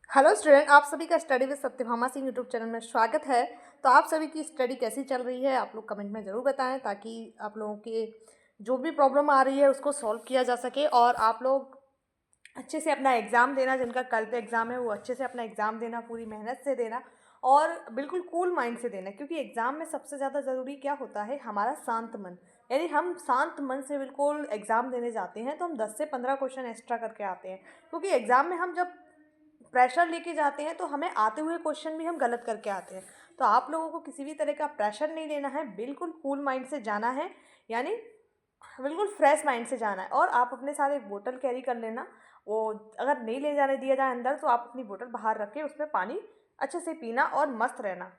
Hello student, आप सभी का study with Satyabhama Singh YouTube channel में स्वागत है। तो आप सभी की स्टडी कैसी चल रही है आप लोग कमेंट में ज़रूर बताएं, ताकि आप लोगों के जो भी प्रॉब्लम आ रही है उसको सॉल्व किया जा सके और आप लोग अच्छे से अपना एग्ज़ाम देना। जिनका कल पे एग्ज़ाम है वो अच्छे से अपना एग्ज़ाम देना, पूरी मेहनत से देना और बिल्कुल कूल माइंड से देना, क्योंकि एग्ज़ाम में सबसे ज़्यादा ज़रूरी क्या होता है, हमारा शांत मन। यानी हम शांत मन से बिल्कुल एग्ज़ाम देने जाते हैं तो हम 10 से 15 क्वेश्चन एक्स्ट्रा करके आते हैं, क्योंकि एग्ज़ाम में हम जब प्रेशर लेके जाते हैं तो हमें आते हुए क्वेश्चन भी हम गलत करके आते हैं। तो आप लोगों को किसी भी तरह का प्रेशर नहीं लेना है, बिल्कुल कूल माइंड से जाना है, यानी बिल्कुल फ्रेश माइंड से जाना है। और आप अपने साथ एक बोतल कैरी कर लेना। वो अगर नहीं ले जाने दिया जाए अंदर तो आप अपनी बोतल बाहर रखें, उसमें पानी अच्छे से पीना और मस्त रहना।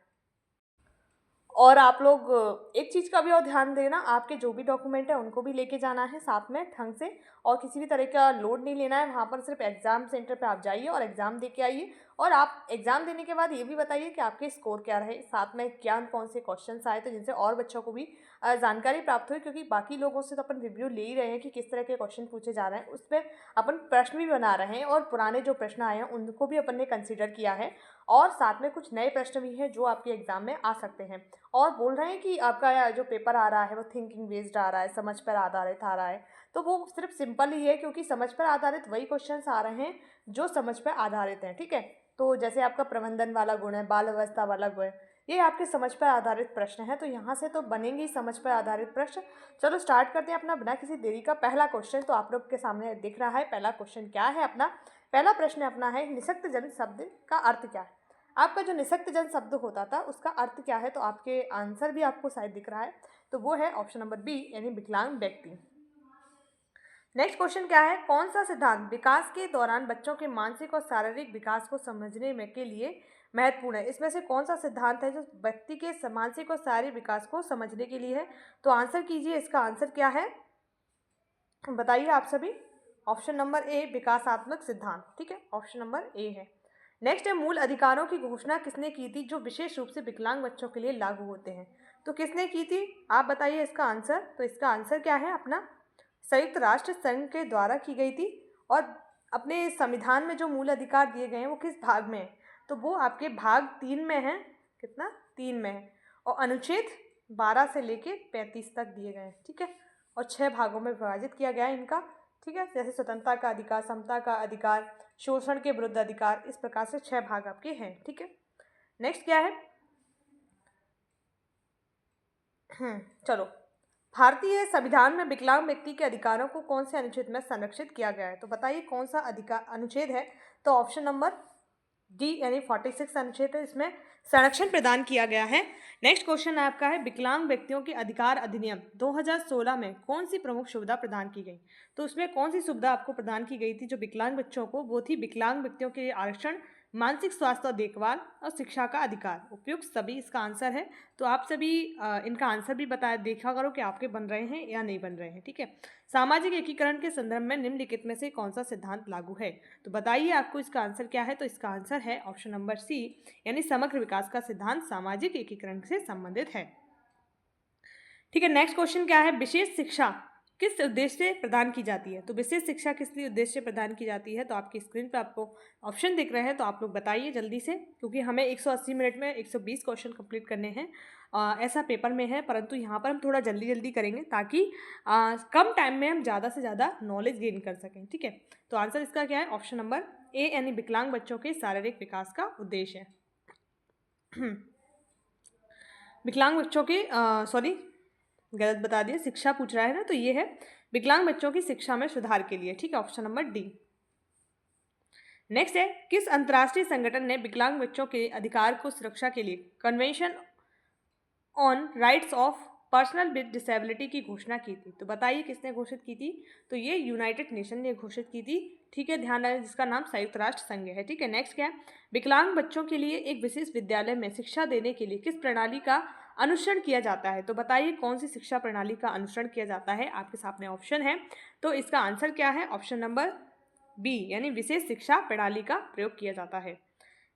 और आप लोग एक चीज़ का भी और ध्यान देना, आपके जो भी डॉक्यूमेंट है उनको भी लेके जाना है साथ में ढंग से, और किसी भी तरह का लोड नहीं लेना है। वहाँ पर सिर्फ एग्ज़ाम सेंटर पे आप जाइए और एग्ज़ाम दे के आइए। और आप एग्ज़ाम देने के बाद ये भी बताइए कि आपके स्कोर क्या रहे, साथ में क्या कौन से क्वेश्चंस आए थे, जिनसे और बच्चों को भी जानकारी प्राप्त हुई। क्योंकि बाकी लोगों से तो अपन रिव्यू ले ही रहे हैं कि किस तरह के क्वेश्चन पूछे जा रहे हैं, उस पर अपन प्रश्न भी बना रहे हैं और पुराने जो प्रश्न आए हैं उनको भी अपन ने कंसिडर किया है। और साथ में कुछ नए प्रश्न भी हैं जो आपके एग्ज़ाम में आ सकते हैं। और बोल रहे हैं कि आपका जो पेपर आ रहा है वो थिंकिंग बेस्ड आ रहा है, समझ पर आधारित आ रहा है। तो वो सिर्फ सिंपल ही है, क्योंकि समझ पर आधारित वही क्वेश्चंस आ रहे हैं जो समझ पर आधारित हैं, ठीक है। तो जैसे आपका प्रबंधन वाला गुण है, बाल अवस्था वाला गुण, ये आपके समझ पर आधारित प्रश्न है, तो यहाँ से तो बनेंगे ही समझ पर आधारित प्रश्न। चलो स्टार्ट करते हैं अपना बिना किसी देरी का पहला क्वेश्चन। तो आप लोग के सामने दिख रहा है पहला क्वेश्चन क्या है अपना। पहला प्रश्न अपना है, निःशक्त जन शब्द का अर्थ क्या है। आपका जो निःशक्त जन शब्द होता था उसका अर्थ क्या है, तो आपके आंसर भी आपको शायद दिख रहा है, तो वो है ऑप्शन नंबर बी, यानी विकलांग व्यक्ति। नेक्स्ट क्वेश्चन क्या है, कौन सा सिद्धांत विकास के दौरान बच्चों के मानसिक और शारीरिक विकास को समझने में के लिए महत्वपूर्ण है। इसमें से कौन सा सिद्धांत है जो व्यक्ति के मानसिक और शारीरिक विकास को समझने के लिए है। तो आंसर कीजिए, इसका आंसर क्या है बताइए आप सभी। ऑप्शन नंबर ए, विकासात्मक सिद्धांत, ठीक है, ऑप्शन नंबर ए है। नेक्स्ट है, मूल अधिकारों की घोषणा किसने की थी जो विशेष रूप से विकलांग बच्चों के लिए लागू होते हैं। तो किसने की थी, आप बताइए इसका आंसर। तो इसका आंसर क्या है अपना, संयुक्त राष्ट्र संघ के द्वारा की गई थी। और अपने संविधान में जो मूल अधिकार दिए गए हैं वो किस भाग में है, तो वो आपके भाग 3 में है। कितना, 3 में है। और अनुच्छेद 12 से लेके 35 तक दिए गए हैं, ठीक है। और 6 भागों में विभाजित किया गया है इनका, ठीक है। जैसे स्वतंत्रता का अधिकार, समता का अधिकार, शोषण के विरुद्ध अधिकार, इस प्रकार से 6 भाग आपके हैं, ठीक है। नेक्स्ट क्या है, चलो, भारतीय संविधान में विकलांग व्यक्ति के अधिकारों को कौन से अनुच्छेद में संरक्षित किया गया है। तो बताइए कौन सा अधिकार अनुच्छेद है। तो ऑप्शन नंबर डी, यानी 46 अनुच्छेद है, इसमें संरक्षण प्रदान किया गया है। नेक्स्ट क्वेश्चन आपका है, विकलांग व्यक्तियों के अधिकार अधिनियम 2016 में कौन सी प्रमुख सुविधा प्रदान की गई। तो उसमें कौन सी सुविधा आपको प्रदान की गई थी जो विकलांग बच्चों को, वो थी विकलांग व्यक्तियों के लिए आरक्षण, मानसिक स्वास्थ्य और देखभाल और शिक्षा का अधिकार। उपयुक्त सभी इसका आंसर है। तो आप सभी इनका आंसर भी बताया, देखा करो कि आपके बन रहे हैं या नहीं बन रहे हैं, ठीक है। सामाजिक एकीकरण के संदर्भ में निम्नलिखित में से कौन सा सिद्धांत लागू है। तो बताइए आपको इसका आंसर क्या है। तो इसका आंसर है ऑप्शन नंबर सी, यानी समग्र विकास का सिद्धांत सामाजिक एकीकरण से संबंधित है, ठीक है। नेक्स्ट क्वेश्चन क्या है, विशेष शिक्षा किस उद्देश्य से प्रदान की जाती है। तो विशेष शिक्षा किस लिए उद्देश्य से प्रदान की जाती है। तो आपकी स्क्रीन पर आपको ऑप्शन दिख रहे हैं, तो आप लोग बताइए जल्दी से, क्योंकि हमें 180 मिनट में 120 क्वेश्चन कंप्लीट करने हैं। ऐसा पेपर में है, परंतु यहाँ पर हम थोड़ा जल्दी जल्दी करेंगे ताकि कम टाइम में हम ज़्यादा से ज़्यादा नॉलेज गेन कर सकें, ठीक है। तो आंसर इसका क्या है, ऑप्शन नंबर ए, यानी विकलांग बच्चों के शारीरिक विकास का उद्देश्य है। विकलांग बच्चों के सॉरी, गलत बता दिया, शिक्षा पूछ रहा है ना, तो ये है विकलांग बच्चों की शिक्षा में सुधार के लिए, ठीक है, ऑप्शन नंबर डी। नेक्स्ट है, किस अंतर्राष्ट्रीय संगठन ने विकलांग बच्चों के अधिकार को सुरक्षा के लिए convention on rights of personal with disability की घोषणा की थी। तो बताइए किसने घोषित की थी। तो ये यूनाइटेड नेशन ने घोषित की थी, ठीक है, ध्यान रखें, जिसका नाम संयुक्त राष्ट्र संघ है, ठीक है। नेक्स्ट क्या है, विकलांग बच्चों के लिए एक विशेष विद्यालय में शिक्षा देने के लिए किस प्रणाली का अनुसरण किया जाता है। तो बताइए कौन सी शिक्षा प्रणाली का अनुसरण किया जाता है, आपके सामने ऑप्शन है। तो इसका आंसर क्या है, ऑप्शन नंबर बी, यानी विशेष शिक्षा प्रणाली का प्रयोग किया जाता है।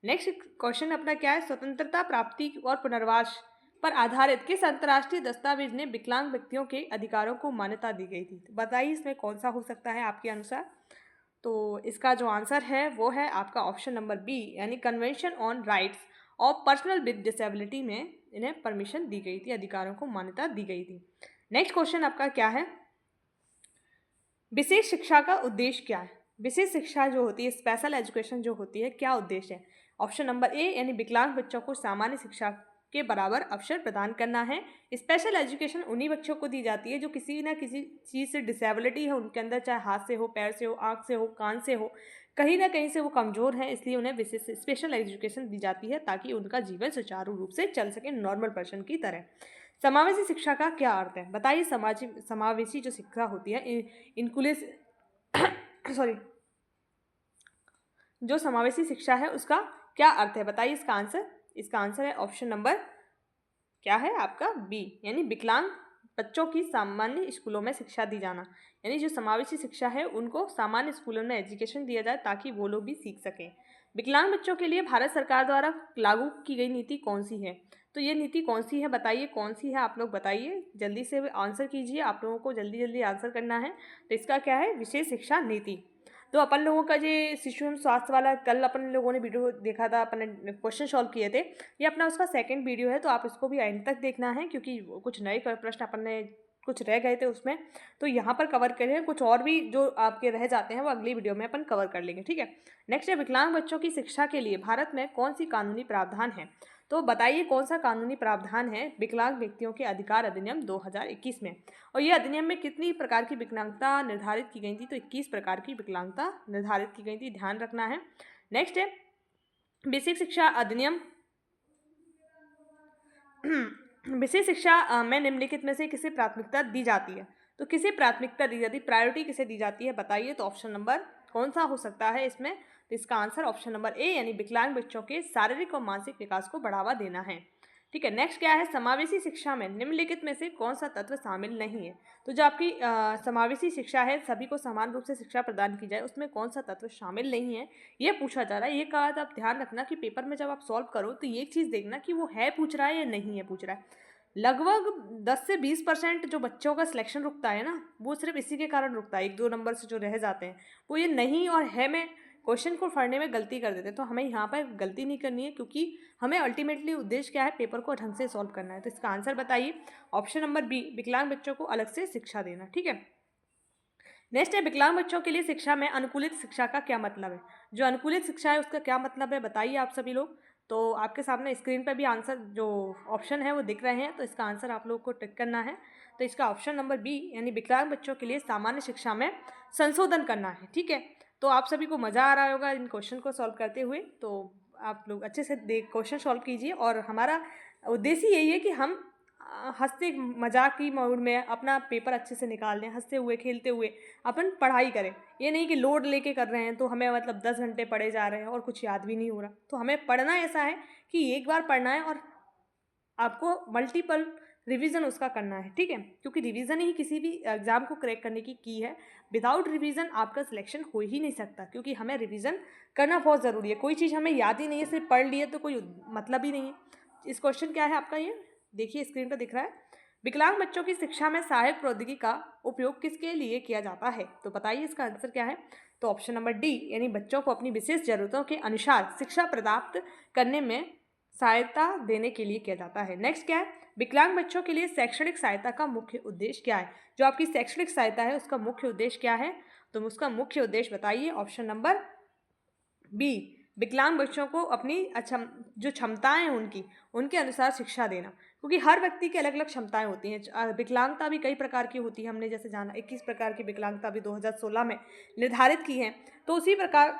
नेक्स्ट क्वेश्चन अपना क्या है, स्वतंत्रता प्राप्ति और पुनर्वास पर आधारित किस अंतर्राष्ट्रीय दस्तावेज ने विकलांग व्यक्तियों के अधिकारों को मान्यता दी गई थी। तो बताइए इसमें कौन सा हो सकता है आपके अनुसार। तो इसका जो आंसर है वो है आपका ऑप्शन नंबर बी, यानी convention on rights of personal with disability में इन्हें परमिशन दी गई थी, अधिकारों को मान्यता दी गई थी। नेक्स्ट क्वेश्चन आपका क्या है, विशेष शिक्षा का उद्देश्य क्या है? विशेष शिक्षा जो होती है, स्पेशल एजुकेशन जो होती है, क्या उद्देश्य है? ऑप्शन नंबर ए, यानी विकलांग बच्चों को सामान्य शिक्षा के बराबर अवसर प्रदान करना है। स्पेशल एजुकेशन उन्हीं बच्चों को दी जाती है जो किसी ना किसी चीज़ से डिसेबिलिटी है उनके अंदर, चाहे हाथ से हो, पैर से हो, आँख से हो, कान से हो, कहीं ना कहीं से वो कमज़ोर हैं, इसलिए उन्हें विशेष स्पेशल एजुकेशन दी जाती है ताकि उनका जीवन सुचारू रूप से चल सके नॉर्मल पर्सन की तरह। समावेशी शिक्षा का क्या अर्थ है? बताइए। समावेशी जो शिक्षा होती है, इनक्लूसिव सॉरी जो समावेशी शिक्षा है उसका क्या अर्थ है? बताइए इसका आंसर। इसका आंसर है ऑप्शन नंबर क्या है आपका बी, यानी विकलांग बच्चों की सामान्य स्कूलों में शिक्षा दी जाना। यानी जो समावेशी शिक्षा है उनको सामान्य स्कूलों में एजुकेशन दिया जाए ताकि वो लोग भी सीख सकें। विकलांग बच्चों के लिए भारत सरकार द्वारा लागू की गई नीति कौन सी है? तो ये नीति कौन सी है? बताइए कौन सी है, आप लोग बताइए, जल्दी से आंसर कीजिए, आप लोगों को जल्दी जल्दी आंसर करना है। तो इसका क्या है? विशेष शिक्षा नीति। तो अपन लोगों का ये शिशु एवं स्वास्थ्य वाला कल अपन लोगों ने वीडियो देखा था, अपन ने क्वेश्चन सॉल्व किए थे, ये अपना उसका सेकंड वीडियो है, तो आप इसको भी एंड तक देखना है क्योंकि कुछ नए प्रश्न अपन ने कुछ रह गए थे उसमें, तो यहाँ पर कवर करें, कुछ और भी जो आपके रह जाते हैं वो अगली वीडियो में अपन कवर कर लेंगे, ठीक है। नेक्स्ट है, विकलांग बच्चों की शिक्षा के लिए भारत में कौन सी कानूनी प्रावधान है? तो बताइए कौन सा कानूनी प्रावधान है विकलांग व्यक्तियों के अधिकार अधिनियम 2021 में? और ये अधिनियम में कितनी प्रकार की विकलांगता निर्धारित की गई थी? तो 21 प्रकार की विकलांगता निर्धारित की गई थी, ध्यान रखना है। नेक्स्ट है, बेसिक शिक्षा अधिनियम विशेष शिक्षा में निम्नलिखित में से किसे प्राथमिकता दी जाती है? तो किसे प्राथमिकता दी जाती है, प्रायोरिटी किसे दी जाती है? बताइए। तो ऑप्शन नंबर कौन सा हो सकता है इसमें? तो इसका आंसर ऑप्शन नंबर ए, यानी विकलांग बच्चों के शारीरिक और मानसिक विकास को बढ़ावा देना है, ठीक है। नेक्स्ट क्या है, समावेशी शिक्षा में निम्नलिखित में से कौन सा तत्व शामिल नहीं है? तो जो आपकी समावेशी शिक्षा है, सभी को समान रूप से शिक्षा प्रदान की जाए, उसमें कौन सा तत्व शामिल नहीं है, ये पूछा जा रहा है। ये कहा था, आप ध्यान रखना कि पेपर में जब आप सॉल्व करो तो ये एक चीज़ देखना कि वो है पूछ रहा है या नहीं है पूछ रहा है। लगभग 10 से 20% जो बच्चों का सिलेक्शन रुकता है ना, वो सिर्फ इसी के कारण रुकता है, 1-2 नंबर से जो रह जाते हैं, वो ये नहीं और है में क्वेश्चन को पढ़ने में गलती कर देते हैं। तो हमें यहाँ पर गलती नहीं करनी है क्योंकि हमें अल्टीमेटली उद्देश्य क्या है, पेपर को ढंग से सॉल्व करना है। तो इसका आंसर बताइए, ऑप्शन नंबर बी, विकलांग बच्चों को अलग से शिक्षा देना, ठीक है। नेक्स्ट है, विकलांग बच्चों के लिए शिक्षा में अनुकूलित शिक्षा का क्या मतलब है? जो अनुकूलित शिक्षा है उसका क्या मतलब है, बताइए आप सभी लोग। तो आपके सामने स्क्रीन पर भी आंसर जो ऑप्शन है वो दिख रहे हैं, तो इसका आंसर आप लोगों को टिक करना है। तो इसका ऑप्शन नंबर बी, यानी विकलांग बच्चों के लिए सामान्य शिक्षा में संशोधन करना है, ठीक है। तो आप सभी को मज़ा आ रहा होगा इन क्वेश्चन को सॉल्व करते हुए, तो आप लोग अच्छे से क्वेश्चन सॉल्व कीजिए। और हमारा उद्देश्य यही है कि हम हंसते मजाक की मूड में अपना पेपर अच्छे से निकाल लें, हंसते हुए खेलते हुए अपन पढ़ाई करें। ये नहीं कि लोड लेके कर रहे हैं तो हमें मतलब 10 घंटे पढ़े जा रहे हैं और कुछ याद भी नहीं हो रहा। तो हमें पढ़ना ऐसा है कि एक बार पढ़ना है और आपको मल्टीपल रिवीजन उसका करना है, ठीक है, क्योंकि रिवीजन ही किसी भी एग्जाम को क्रैक करने की है। विदाउट रिवीजन आपका सिलेक्शन हो ही नहीं सकता, क्योंकि हमें रिवीजन करना बहुत ज़रूरी है। कोई चीज़ हमें याद ही नहीं है, सिर्फ पढ़ लिए तो कोई मतलब ही नहीं है। इस क्वेश्चन क्या है आपका, ये देखिए स्क्रीन पर दिख रहा है, विकलांग बच्चों की शिक्षा में सहायक प्रौद्योगिकी का उपयोग किसके लिए किया जाता है? तो बताइए इसका आंसर क्या है। तो ऑप्शन नंबर डी, यानी बच्चों को अपनी विशेष जरूरतों के अनुसार शिक्षा प्राप्त करने में सहायता देने के लिए किया जाता है। नेक्स्ट क्या है, विकलांग बच्चों के लिए शैक्षणिक सहायता का मुख्य उद्देश्य क्या है? जो आपकी शैक्षणिक सहायता है उसका मुख्य उद्देश्य क्या है? तो उसका मुख्य उद्देश्य बताइए, ऑप्शन नंबर बी, विकलांग बच्चों को अपनी जो क्षमताएं हैं उनके अनुसार शिक्षा देना, क्योंकि हर व्यक्ति की अलग अलग क्षमताएं होती हैं। विकलांगता भी कई प्रकार की होती है, हमने जैसे जाना 21 प्रकार की विकलांगता भी 2016 में निर्धारित की है। तो उसी प्रकार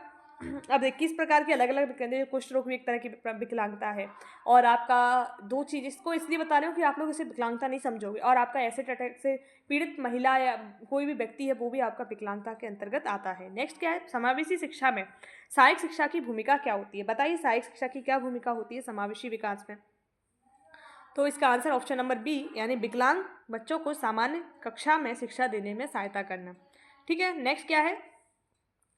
अब 21 प्रकार की अलग अलग कुष्ठ रोग भी एक तरह की विकलांगता है। और आपका दो चीज़, इसको इसलिए बता रही हूँ कि आप लोग इसे विकलांगता नहीं समझोगे। और आपका एसिड अटैक से पीड़ित महिला या कोई भी व्यक्ति है वो भी आपका विकलांगता के अंतर्गत आता है। नेक्स्ट क्या है, समावेशी शिक्षा में सहायक शिक्षा की भूमिका क्या होती है? बताइए सहायक शिक्षा की क्या भूमिका होती है समावेशी विकास में? तो इसका आंसर ऑप्शन नंबर बी, यानी विकलांग बच्चों को सामान्य कक्षा में शिक्षा देने में सहायता करना, ठीक है। नेक्स्ट क्या है,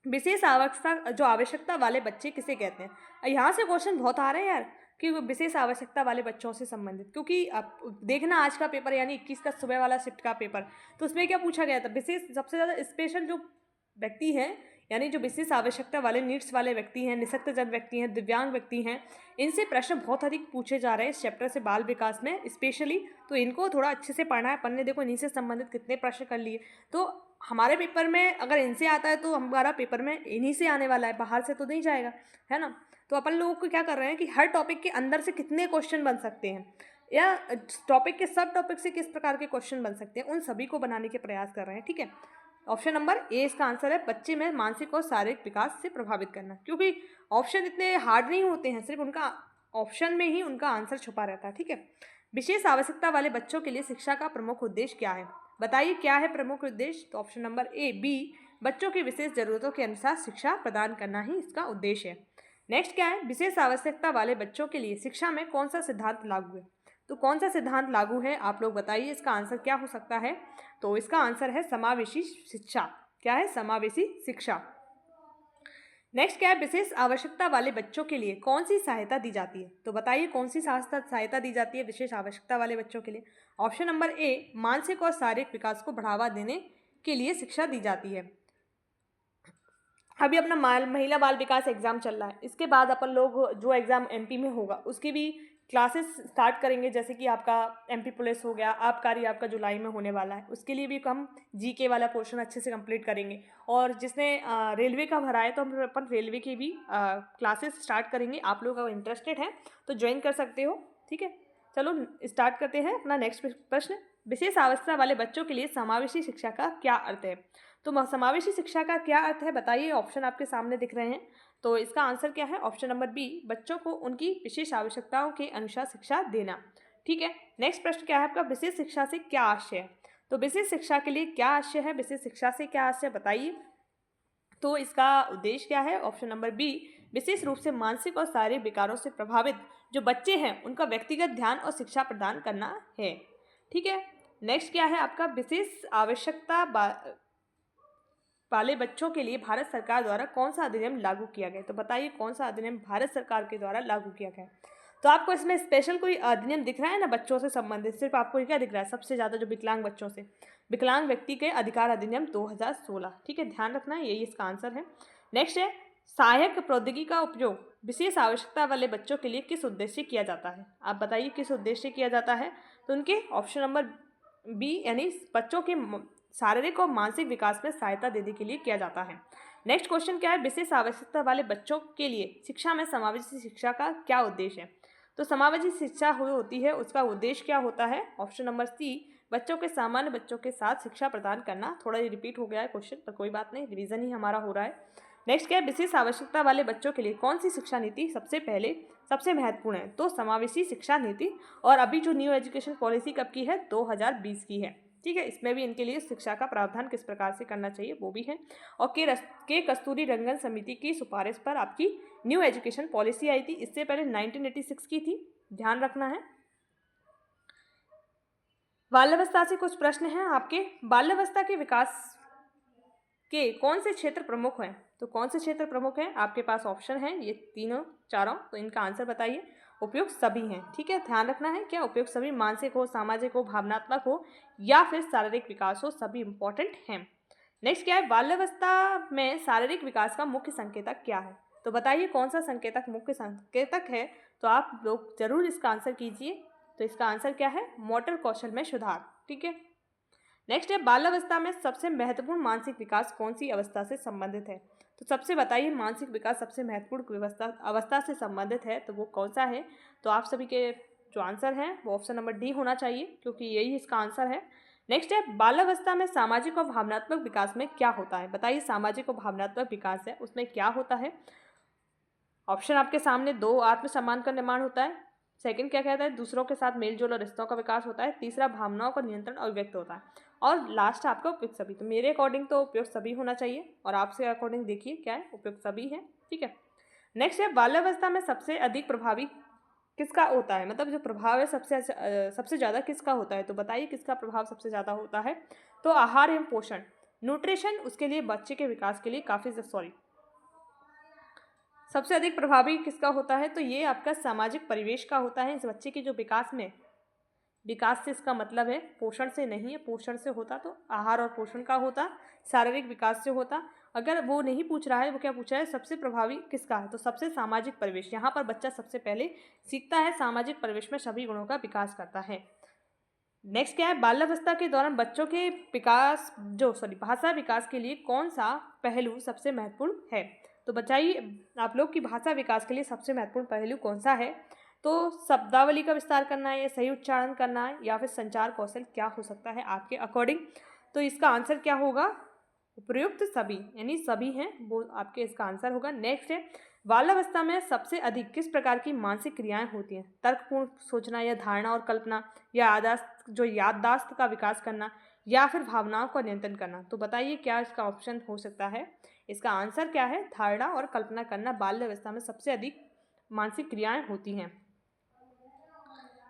विशेष आवश्यकता वाले बच्चे किसे कहते हैं? यहाँ से क्वेश्चन बहुत आ रहे हैं यार कि विशेष आवश्यकता वाले बच्चों से संबंधित, क्योंकि आप देखना आज का पेपर यानी 21 का सुबह वाला शिफ्ट का पेपर, तो उसमें क्या पूछा गया था, विशेष सबसे ज़्यादा स्पेशल जो व्यक्ति हैं यानी जो विशेष आवश्यकता वाले नीड्स वाले व्यक्ति हैं, निःशक्तजन व्यक्ति हैं, दिव्यांग व्यक्ति हैं, इनसे प्रश्न बहुत अधिक पूछे जा रहे हैं इस चैप्टर से बाल विकास में स्पेशली। तो इनको थोड़ा अच्छे से पढ़ना है। अपन ने देखो इन्हीं से संबंधित कितने प्रश्न कर लिए, तो हमारे पेपर में अगर इनसे आता है तो हमारा पेपर में इन्हीं से आने वाला है, बाहर से तो नहीं जाएगा, है ना। तो अपन लोगों को क्या कर रहे हैं कि हर टॉपिक के अंदर से कितने क्वेश्चन बन सकते हैं या टॉपिक के सब टॉपिक से किस प्रकार के क्वेश्चन बन सकते हैं, उन सभी को बनाने के प्रयास कर रहे हैं। ठीक है, ऑप्शन नंबर ए इसका आंसर है, बच्चे में मानसिक और शारीरिक विकास से प्रभावित करना, क्योंकि ऑप्शन इतने हार्ड नहीं होते हैं, सिर्फ उनका ऑप्शन में ही उनका आंसर छुपा रहता है। ठीक है, विशेष आवश्यकता वाले बच्चों के लिए शिक्षा का प्रमुख उद्देश्य क्या है, बताइए क्या है प्रमुख उद्देश्य। तो ऑप्शन नंबर ए बी, बच्चों की विशेष जरूरतों के अनुसार शिक्षा प्रदान करना ही इसका उद्देश्य है। नेक्स्ट क्या है, विशेष आवश्यकता वाले बच्चों के लिए शिक्षा में कौन सा सिद्धांत लागू है, तो कौन सा सिद्धांत लागू है आप लोग बताइए, इसका आंसर क्या हो सकता है। तो इसका आंसर है समावेशी शिक्षा। क्या है, समावेशी शिक्षा। नेक्स्ट क्या है, विशेष आवश्यकता वाले बच्चों के लिए कौन सी सहायता दी जाती है, तो बताइए कौन सी सहायता दी जाती है विशेष आवश्यकता वाले बच्चों के लिए। ऑप्शन नंबर ए, मानसिक और शारीरिक विकास को बढ़ावा देने के लिए शिक्षा दी जाती है। अभी अपना महिला बाल विकास एग्जाम चल रहा है, इसके बाद अपन लोग जो एग्जाम एमपी में होगा उसकी भी क्लासेस स्टार्ट करेंगे, जैसे कि आपका एमपी पुलिस हो गया, आबकारी आपका जुलाई में होने वाला है, उसके लिए भी हम जीके वाला पोर्शन अच्छे से कंप्लीट करेंगे। और जिसने रेलवे का भरा है तो हम अपन रेलवे की भी क्लासेस स्टार्ट करेंगे। आप लोग अगर इंटरेस्टेड हैं तो ज्वाइन कर सकते हो। ठीक है, चलो स्टार्ट करते हैं अपना नेक्स्ट प्रश्न। विशेष आवश्यकता वाले बच्चों के लिए समावेशी शिक्षा का क्या अर्थ है, तो समावेशी शिक्षा का क्या अर्थ है बताइए, ऑप्शन आपके सामने दिख रहे हैं। तो इसका आंसर क्या है, ऑप्शन नंबर बी, बच्चों को उनकी विशेष आवश्यकताओं के अनुसार शिक्षा देना। ठीक है, नेक्स्ट प्रश्न क्या है आपका, विशेष शिक्षा से क्या आशय है, तो विशेष शिक्षा के लिए क्या आशय है, विशेष शिक्षा से क्या आशय बताइए। तो इसका उद्देश्य क्या है, ऑप्शन नंबर बी, विशेष रूप से मानसिक और शारीरिक विकारों से प्रभावित जो बच्चे हैं उनका व्यक्तिगत ध्यान और शिक्षा प्रदान करना है। ठीक है, नेक्स्ट क्या है आपका, विशेष आवश्यकता वाले बच्चों के लिए भारत सरकार द्वारा कौन सा अधिनियम लागू किया गया, तो बताइए कौन सा अधिनियम भारत सरकार के द्वारा लागू किया गया। तो आपको इसमें स्पेशल कोई अधिनियम दिख रहा है ना बच्चों से संबंधित, सिर्फ आपको क्या दिख रहा है, सबसे ज़्यादा जो विकलांग बच्चों से, विकलांग व्यक्ति के अधिकार अधिनियम 2016। ठीक है, ध्यान रखना है, यही इसका आंसर है। नेक्स्ट है, सहायक प्रौद्योगिकी का उपयोग विशेष आवश्यकता वाले बच्चों के लिए किस उद्देश्य से किया जाता है, आप बताइए किस उद्देश्य से किया जाता है। तो उनके ऑप्शन नंबर बी, यानी बच्चों के शारीरिक और मानसिक विकास में सहायता देने के लिए किया जाता है। नेक्स्ट क्वेश्चन क्या है, विशेष आवश्यकता वाले बच्चों के लिए शिक्षा में समावेशी शिक्षा का क्या उद्देश्य है, तो समावेशी शिक्षा होती है उसका उद्देश्य क्या होता है, ऑप्शन नंबर सी, बच्चों के सामान्य बच्चों के साथ शिक्षा प्रदान करना। थोड़ा रिपीट हो गया है क्वेश्चन, पर कोई बात नहीं, रिवीजन ही हमारा हो रहा है। नेक्स्ट क्या है, विशेष आवश्यकता वाले बच्चों के लिए कौन सी शिक्षा नीति सबसे महत्वपूर्ण है, तो समावेशी शिक्षा नीति। और अभी जो न्यू एजुकेशन पॉलिसी कब की है, 2020 की है। ठीक है, इसमें भी इनके लिए शिक्षा का प्रावधान किस प्रकार से करना चाहिए वो भी है। और के कस्तूरी रंगन समिति की सिफारिश पर आपकी न्यू एजुकेशन पॉलिसी आई थी, इससे पहले 1986 की थी, ध्यान रखना है। बाल्यावस्था से कुछ प्रश्न हैं आपके, बाल्यावस्था के विकास के कौन से क्षेत्र प्रमुख हैं, तो कौन से क्षेत्र प्रमुख हैं आपके पास ऑप्शन है ये तीनों चारों, तो इनका आंसर बताइए। उपयुक्त सभी हैं। ठीक है, ध्यान रखना है, क्या उपयुक्त सभी, मानसिक हो, सामाजिक हो, भावनात्मक हो या फिर शारीरिक विकास हो, सभी इंपॉर्टेंट हैं। नेक्स्ट क्या है, बाल्यावस्था में शारीरिक विकास का मुख्य संकेतक क्या है, तो बताइए कौन सा संकेतक मुख्य संकेतक है, तो आप लोग जरूर इसका आंसर कीजिए। तो इसका आंसर क्या है, मोटर कौशल में सुधार। ठीक है, नेक्स्ट है, बाल्यावस्था में सबसे महत्वपूर्ण मानसिक विकास कौन सी अवस्था से संबंधित है, तो सबसे बताइए मानसिक विकास सबसे महत्वपूर्ण अवस्था से संबंधित है तो वो कौन सा है। तो आप सभी के जो आंसर है वो ऑप्शन नंबर डी होना चाहिए, क्योंकि यही इसका आंसर है। नेक्स्ट है, बाल्यावस्था में सामाजिक और भावनात्मक विकास में क्या होता है, बताइए सामाजिक और भावनात्मक विकास है उसमें क्या होता है। ऑप्शन आपके सामने, 2 आत्मसम्मान का निर्माण होता है, सेकंड क्या कहता है, दूसरों के साथ मेलजोल और रिश्तों का विकास होता है, तीसरा भावनाओं का नियंत्रण अभिव्यक्त होता है, और लास्ट आपका उपयुक्त सभी। तो मेरे अकॉर्डिंग तो उपयुक्त सभी होना चाहिए, और आपसे अकॉर्डिंग देखिए क्या है, उपयुक्त सभी है। ठीक है, नेक्स्ट है, बाल्यावस्था में सबसे अधिक प्रभावी किसका होता है, मतलब जो प्रभाव है सबसे ज़्यादा किसका होता है, तो बताइए किसका प्रभाव सबसे ज़्यादा होता है। तो आहार एवं पोषण, न्यूट्रिशन, उसके लिए बच्चे के विकास के लिए सबसे अधिक प्रभावी किसका होता है, तो ये आपका सामाजिक परिवेश का होता है। इस बच्चे के जो विकास से इसका मतलब है पोषण से नहीं है, पोषण से होता तो आहार और पोषण का होता, शारीरिक विकास से होता। अगर वो नहीं पूछ रहा है, वो क्या पूछ रहा है, सबसे प्रभावी किसका है, तो सबसे सामाजिक परिवेश। यहाँ पर बच्चा सबसे पहले सीखता है, सामाजिक परिवेश में सभी गुणों का विकास करता है। नेक्स्ट क्या है, बाल्यावस्था के दौरान बच्चों के विकास भाषा विकास के लिए कौन सा पहलू सबसे महत्वपूर्ण है, तो बताइए आप लोग की भाषा विकास के लिए सबसे महत्वपूर्ण पहलू कौन सा है। तो शब्दावली का विस्तार करना है, या सही उच्चारण करना है, या फिर संचार कौशल, क्या हो सकता है आपके अकॉर्डिंग। तो इसका आंसर क्या होगा, उपयुक्त सभी, यानी सभी हैं वो आपके इसका आंसर होगा। नेक्स्ट है, बाल्यावस्था में सबसे अधिक किस प्रकार की मानसिक क्रियाएं होती हैं, तर्कपूर्ण सोचना, या धारणा और कल्पना, या याददाश्त का विकास करना, या फिर भावनाओं का नियंत्रण करना। तो बताइए क्या इसका ऑप्शन हो सकता है, इसका आंसर क्या है, धारणा और कल्पना करना बाल्यावस्था में सबसे अधिक मानसिक क्रियाएं होती हैं।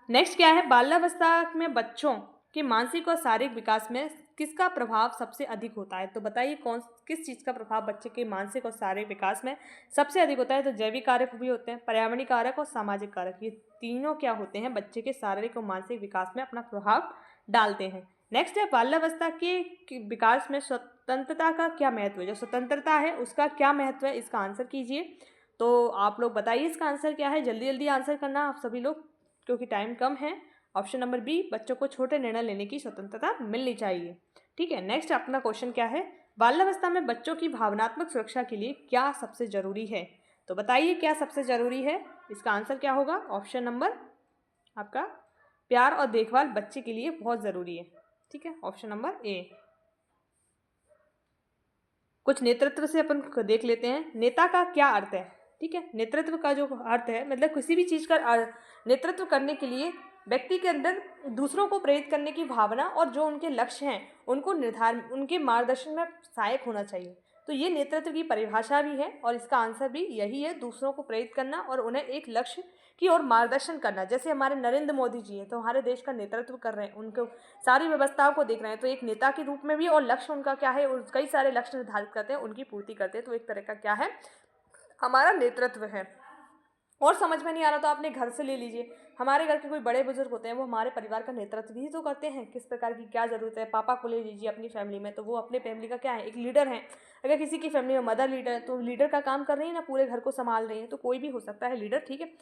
नेक्स्ट क्या है, बाल्यावस्था में बच्चों के मानसिक और शारीरिक विकास में किसका प्रभाव सबसे अधिक होता है, तो बताइए किस चीज़ का प्रभाव बच्चे के मानसिक और शारीरिक विकास में सबसे अधिक होता है। तो जैविक कारक भी होते हैं, पर्यावरणीय कारक और सामाजिक कारक, ये तीनों क्या होते हैं, बच्चे के शारीरिक और मानसिक विकास में अपना प्रभाव डालते हैं। नेक्स्ट है, बाल्यावस्था के विकास में स्वतंत्रता का क्या महत्व है, जो स्वतंत्रता है उसका क्या महत्व है, इसका आंसर कीजिए। तो आप लोग बताइए इसका आंसर क्या है, जल्दी जल्दी आंसर करना आप सभी लोग, क्योंकि टाइम कम है। ऑप्शन नंबर बी, बच्चों को छोटे निर्णय लेने की स्वतंत्रता मिलनी चाहिए। ठीक है, नेक्स्ट अपना क्वेश्चन क्या है, बाल्यावस्था में बच्चों की भावनात्मक सुरक्षा के लिए क्या सबसे जरूरी है, तो बताइए क्या सबसे जरूरी है, इसका आंसर क्या होगा। ऑप्शन नंबर आपका प्यार और देखभाल बच्चे के लिए बहुत जरूरी है। ठीक है, ऑप्शन नंबर ए। कुछ नेतृत्व से अपन देख लेते हैं, नेता का क्या अर्थ है। ठीक है, नेतृत्व का जो अर्थ है, मतलब किसी भी चीज़ का नेतृत्व करने के लिए व्यक्ति के अंदर दूसरों को प्रेरित करने की भावना और जो उनके लक्ष्य हैं उनको उनके मार्गदर्शन में सहायक होना चाहिए। तो ये नेतृत्व की परिभाषा भी है और इसका आंसर भी यही है, दूसरों को प्रेरित करना और उन्हें एक लक्ष्य की ओर मार्गदर्शन करना। जैसे हमारे नरेंद्र मोदी जी हैं, तो हमारे देश का नेतृत्व कर रहे हैं, उनको सारी व्यवस्थाओं को देख रहे हैं, तो एक नेता के रूप में भी, और लक्ष्य उनका क्या है, कई सारे लक्ष्य निर्धारित करते हैं, उनकी पूर्ति करते हैं, तो एक तरह का क्या है, हमारा नेतृत्व है। और समझ में नहीं आ रहा तो आपने घर से ले लीजिए, हमारे घर के कोई बड़े बुजुर्ग होते हैं, वो हमारे परिवार का नेतृत्व भी तो करते हैं, किस प्रकार की क्या जरूरत है। पापा को ले लीजिए अपनी फैमिली में, तो वो अपने फैमिली का क्या है, एक लीडर है। अगर किसी की फैमिली में मदर लीडर है, तो लीडर का काम कर रही है ना, पूरे घर को संभाल रही है, तो कोई भी हो सकता है लीडर। ठीक है,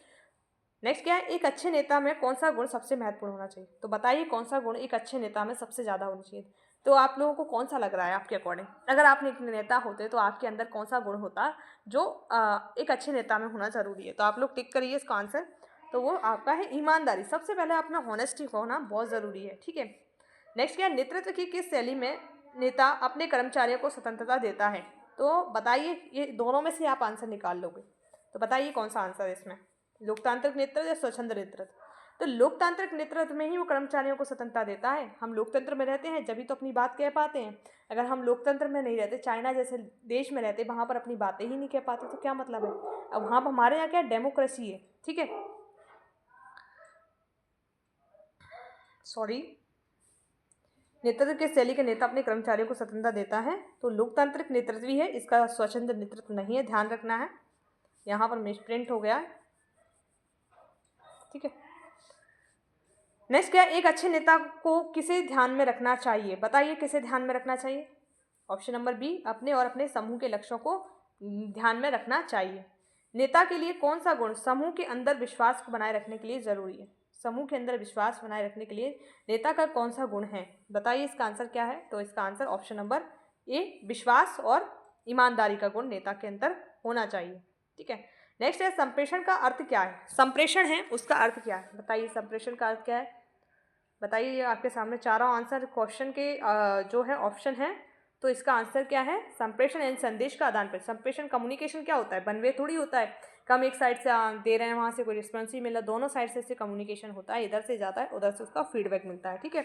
नेक्स्ट क्या है, एक अच्छे नेता में कौन सा गुण सबसे महत्वपूर्ण होना चाहिए, तो बताइए कौन सा गुण एक अच्छे नेता में सबसे ज़्यादा होना चाहिए। तो आप लोगों को कौन सा लग रहा है आपके अकॉर्डिंग, अगर आप एक नेता होते तो आपके अंदर कौन सा गुण होता जो एक अच्छे नेता में होना जरूरी है, तो आप लोग टिक करिए इसका आंसर। तो वो आपका है ईमानदारी, सबसे पहले अपना हॉनेस्टी होना बहुत ज़रूरी है। ठीक है, नेक्स्ट क्या है, नेतृत्व की किस शैली में नेता अपने कर्मचारियों को स्वतंत्रता देता है, तो बताइए, ये दोनों में से आप आंसर निकाल लोगे, तो बताइए कौन सा आंसर है इसमें, लोकतांत्रिक नेतृत्व या स्वच्छंद नेतृत्व। तो लोकतांत्रिक नेतृत्व में ही वो कर्मचारियों को स्वतंत्रता देता है। हम लोकतंत्र में रहते हैं जब तो अपनी बात कह पाते हैं, अगर हम लोकतंत्र में नहीं रहते, चाइना जैसे देश में रहते, वहाँ पर अपनी बातें ही नहीं कह पाते, तो क्या मतलब है। अब वहाँ पर हमारे यहाँ क्या डेमोक्रेसी है। ठीक है, सॉरी, नेतृत्व के शैली के नेता अपने कर्मचारियों को स्वतंत्रता देता है, तो लोकतांत्रिक नेतृत्व ही है, इसका स्वच्छंद नेतृत्व नहीं है, ध्यान रखना है। यहाँ पर मिसप्रिंट हो गया है। ठीक है, नेक्स्ट क्या, एक अच्छे नेता को किसे ध्यान में रखना चाहिए, बताइए किसे ध्यान में रखना चाहिए। ऑप्शन नंबर बी, अपने और अपने समूह के लक्ष्यों को ध्यान में रखना चाहिए। नेता के लिए कौन सा गुण समूह के अंदर विश्वास को बनाए रखने के लिए जरूरी है, समूह के अंदर विश्वास बनाए रखने के लिए नेता का कौन सा गुण है, बताइए इसका आंसर क्या है। तो इसका आंसर ऑप्शन नंबर ए, विश्वास और ईमानदारी का गुण नेता के अंदर होना चाहिए। ठीक है, नेक्स्ट है, संप्रेषण का अर्थ क्या है, संप्रेषण है उसका अर्थ क्या है, बताइए संप्रेषण का अर्थ क्या है। बताइए, ये आपके सामने चारों आंसर क्वेश्चन के जो है ऑप्शन है, तो इसका आंसर क्या है, संप्रेषण यानी संदेश का आदान प्रदान। संप्रेषण कम्युनिकेशन क्या होता है, वन वे थोड़ी होता है, कम एक साइड से दे रहे हैं, वहाँ से कोई रिस्पॉन्स ही मिला, दोनों साइड से इससे कम्युनिकेशन होता है, इधर से जाता है उधर से उसका फीडबैक मिलता है। ठीक है,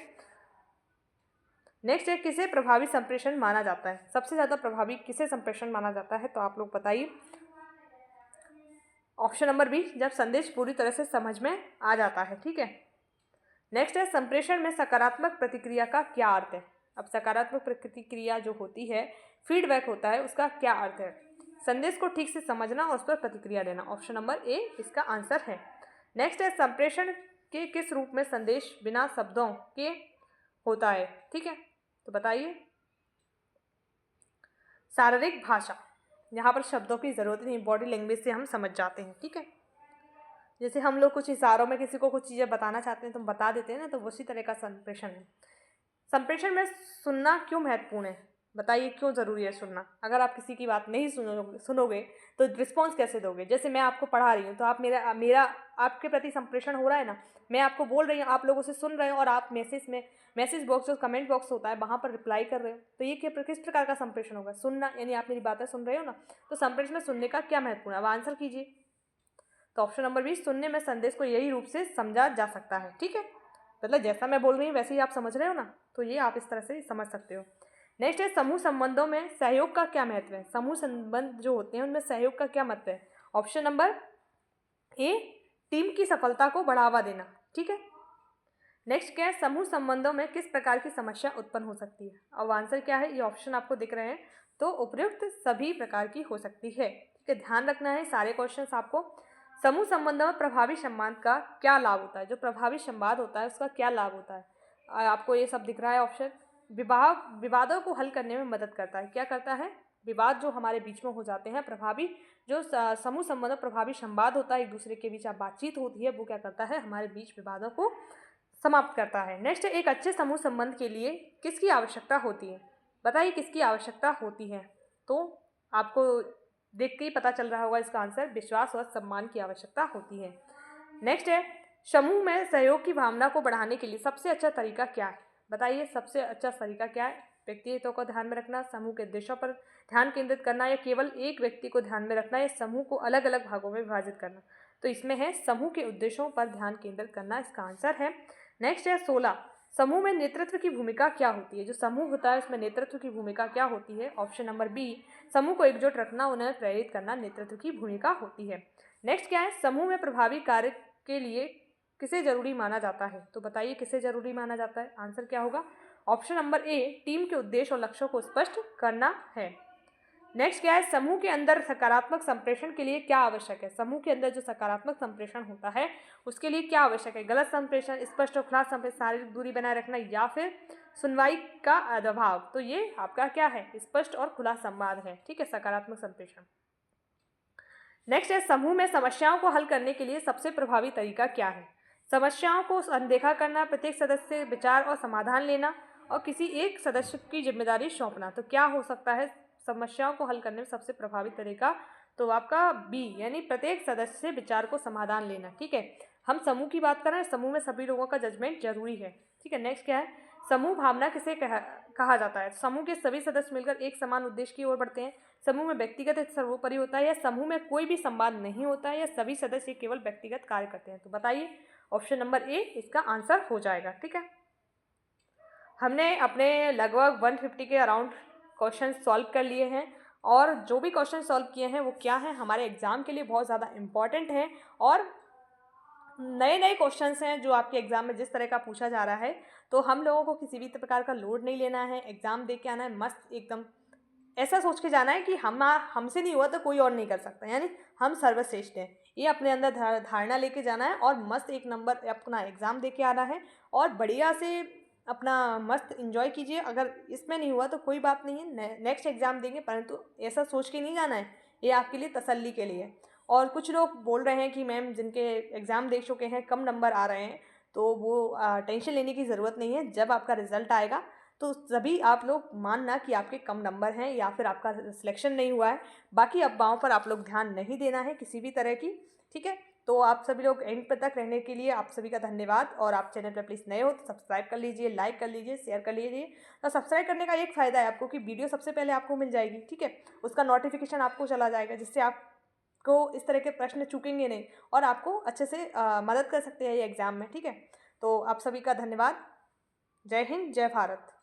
नेक्स्ट है, किसे प्रभावी संप्रेषण माना जाता है, सबसे ज़्यादा प्रभावी किसे संप्रेषण माना जाता है, तो आप लोग बताइए। ऑप्शन नंबर बी, जब संदेश पूरी तरह से समझ में आ जाता है। ठीक है, नेक्स्ट है, संप्रेषण में सकारात्मक प्रतिक्रिया का क्या अर्थ है। अब सकारात्मक प्रतिक्रिया जो होती है, फीडबैक होता है, उसका क्या अर्थ है, संदेश को ठीक से समझना और उस पर प्रतिक्रिया देना। ऑप्शन नंबर ए इसका आंसर है। नेक्स्ट है, संप्रेषण के किस रूप में संदेश बिना शब्दों के होता है। ठीक है, तो बताइए शारीरिक भाषा, यहाँ पर शब्दों की ज़रूरत नहीं, बॉडी लैंग्वेज से हम समझ जाते हैं, ठीक है। जैसे हम लोग कुछ इशारों में किसी को कुछ चीज़ें बताना चाहते हैं तो हम बता देते हैं ना, तो उसी तरह का संप्रेषण है। संप्रेषण में सुनना क्यों महत्वपूर्ण है, बताइए क्यों ज़रूरी है सुनना। अगर आप किसी की बात नहीं सुनोगे तो रिस्पॉन्स कैसे दोगे। जैसे मैं आपको पढ़ा रही हूँ तो आप मेरा मेरा आपके प्रति संप्रेषण हो रहा है ना, मैं आपको बोल रही हूँ, आप लोग उसे सुन रहे हो और आप मैसेज बॉक्स, जो कमेंट बॉक्स होता है वहाँ पर रिप्लाई कर रहे हो, तो ये किस प्रकार का संप्रेषण होगा, सुनना, यानी आप मेरी बातें सुन रहे हो ना। तो संप्रेषण में सुनने का क्या महत्वपूर्ण है, अब आंसर कीजिए। तो ऑप्शन नंबर बी, सुनने में संदेश को यही रूप से समझा जा सकता है, ठीक है। मतलब जैसा मैं बोल रही हूँ वैसे ही आप समझ रहे हो ना, तो ये आप इस तरह से समझ सकते हो। नेक्स्ट है, समूह संबंधों में सहयोग का क्या महत्व है। समूह संबंध जो होते हैं उनमें सहयोग का क्या महत्व है। ऑप्शन नंबर ए, टीम की सफलता को बढ़ावा देना, ठीक है। नेक्स्ट क्या है, समूह संबंधों में किस प्रकार की समस्या उत्पन्न हो सकती है। अब आंसर क्या है, ये ऑप्शन आपको दिख रहे हैं, तो उपयुक्त सभी प्रकार की हो सकती है, ठीक है। ध्यान रखना है सारे क्वेश्चंस आपको। समूह संबंधों में प्रभावी संवाद का क्या लाभ होता है, जो प्रभावी संवाद होता है उसका क्या लाभ होता है, आपको ये सब दिख रहा है ऑप्शन। विवादों को हल करने में मदद करता है, क्या करता है, विवाद जो हमारे बीच में हो जाते हैं, प्रभावी जो समूह संबंध प्रभावी संवाद होता है, एक दूसरे के बीच बातचीत होती है, वो क्या करता है, हमारे बीच विवादों को समाप्त करता है। नेक्स्ट, एक अच्छे समूह संबंध के लिए किसकी आवश्यकता होती है, बताइए किसकी आवश्यकता होती है। तो आपको देख के ही पता चल रहा होगा इसका आंसर, विश्वास और सम्मान की आवश्यकता होती है। नेक्स्ट है, समूह में सहयोग की भावना को बढ़ाने के लिए सबसे अच्छा तरीका क्या है, बताइए सबसे अच्छा तरीका क्या है। व्यक्तित्व को ध्यान में रखना, समूह के उद्देश्यों पर ध्यान केंद्रित करना, या केवल एक व्यक्ति को ध्यान में रखना, या समूह को अलग अलग भागों में विभाजित करना। तो इसमें है समूह के उद्देश्यों पर ध्यान केंद्रित करना, इसका आंसर है। नेक्स्ट है 16, समूह में नेतृत्व की भूमिका क्या होती है। जो समूह होता है उसमें नेतृत्व की भूमिका क्या होती है। ऑप्शन नंबर बी, समूह को एकजुट रखना, उन्हें प्रेरित करना नेतृत्व की भूमिका होती है। नेक्स्ट क्या है, समूह में प्रभावी कार्य के लिए किसे जरूरी माना जाता है, तो बताइए किसे जरूरी माना जाता है। आंसर क्या होगा, ऑप्शन नंबर ए, टीम के उद्देश्य और लक्ष्यों को स्पष्ट करना है। नेक्स्ट क्या है, समूह के अंदर सकारात्मक संप्रेषण के लिए क्या आवश्यक है। समूह के अंदर जो सकारात्मक संप्रेषण होता है उसके लिए क्या आवश्यक है। गलत संप्रेषण, स्पष्ट और खुला संप्रेषण, शारीरिक दूरी बनाए रखना, या फिर सुनवाई का अभाव। तो ये आपका क्या है, स्पष्ट और खुला संवाद है, ठीक है, सकारात्मक संप्रेषण। नेक्स्ट है, समूह में समस्याओं को हल करने के लिए सबसे प्रभावी तरीका क्या है। समस्याओं को अनदेखा करना, प्रत्येक सदस्य से विचार और समाधान लेना, और किसी एक सदस्य की जिम्मेदारी सौंपना। तो क्या हो सकता है समस्याओं को हल करने में सबसे प्रभावी तरीका, तो आपका बी, यानी प्रत्येक सदस्य से विचार को समाधान लेना, ठीक है। हम समूह की बात कर रहे हैं, समूह में सभी लोगों का जजमेंट जरूरी है, ठीक है। नेक्स्ट क्या है, समूह भावना किसे कहा जाता है। समूह के सभी सदस्य मिलकर एक समान उद्देश्य की ओर बढ़ते हैं। समूह में व्यक्तिगत हित सर्वोपरि होता है, या समूह में कोई भी संवाद नहीं होता है, या सभी सदस्य केवल व्यक्तिगत कार्य करते हैं। तो बताइए, ऑप्शन नंबर ए इसका आंसर हो जाएगा, ठीक है। हमने अपने लगभग 150 के अराउंड क्वेश्चन सॉल्व कर लिए हैं, और जो भी क्वेश्चन सॉल्व किए हैं वो क्या है, हमारे एग्ज़ाम के लिए बहुत ज़्यादा इम्पॉर्टेंट है, और नए नए क्वेश्चंस हैं जो आपके एग्ज़ाम में जिस तरह का पूछा जा रहा है। तो हम लोगों को किसी भी प्रकार का लोड नहीं लेना है, एग्ज़ाम दे के आना है मस्त एकदम, ऐसा सोच के जाना है कि हमसे नहीं हुआ तो कोई और नहीं कर सकता, यानी हम सर्वश्रेष्ठ हैं, ये अपने अंदर धारणा लेके जाना है, और मस्त एक नंबर अपना एग्ज़ाम दे के आना है, और बढ़िया से अपना मस्त एंजॉय कीजिए। अगर इसमें नहीं हुआ तो कोई बात नहीं है, नेक्स्ट एग्ज़ाम देंगे, परंतु ऐसा सोच के नहीं जाना है, ये आपके लिए तसल्ली के लिए। और कुछ लोग बोल रहे हैं कि मैम जिनके एग्ज़ाम दे चुके हैं कम नंबर आ रहे हैं, तो वो टेंशन लेने की ज़रूरत नहीं है। जब आपका रिज़ल्ट आएगा तो सभी आप लोग मानना कि आपके कम नंबर हैं, या फिर आपका सिलेक्शन नहीं हुआ है। बाकी अफवाहों पर आप लोग ध्यान नहीं देना है किसी भी तरह की, ठीक है। तो आप सभी लोग एंड पर तक रहने के लिए आप सभी का धन्यवाद। और आप चैनल पर प्लीज़ नए हो तो सब्सक्राइब कर लीजिए, लाइक कर लीजिए, शेयर कर लीजिए। तो सब्सक्राइब करने का एक फ़ायदा है आपको कि वीडियो सबसे पहले आपको मिल जाएगी, ठीक है, उसका नोटिफिकेशन आपको चला जाएगा, जिससे आपको इस तरह के प्रश्न चूकेंगे नहीं, और आपको अच्छे से मदद कर सकते हैं ये एग्ज़ाम में, ठीक है। तो आप सभी का धन्यवाद। जय हिंद, जय भारत।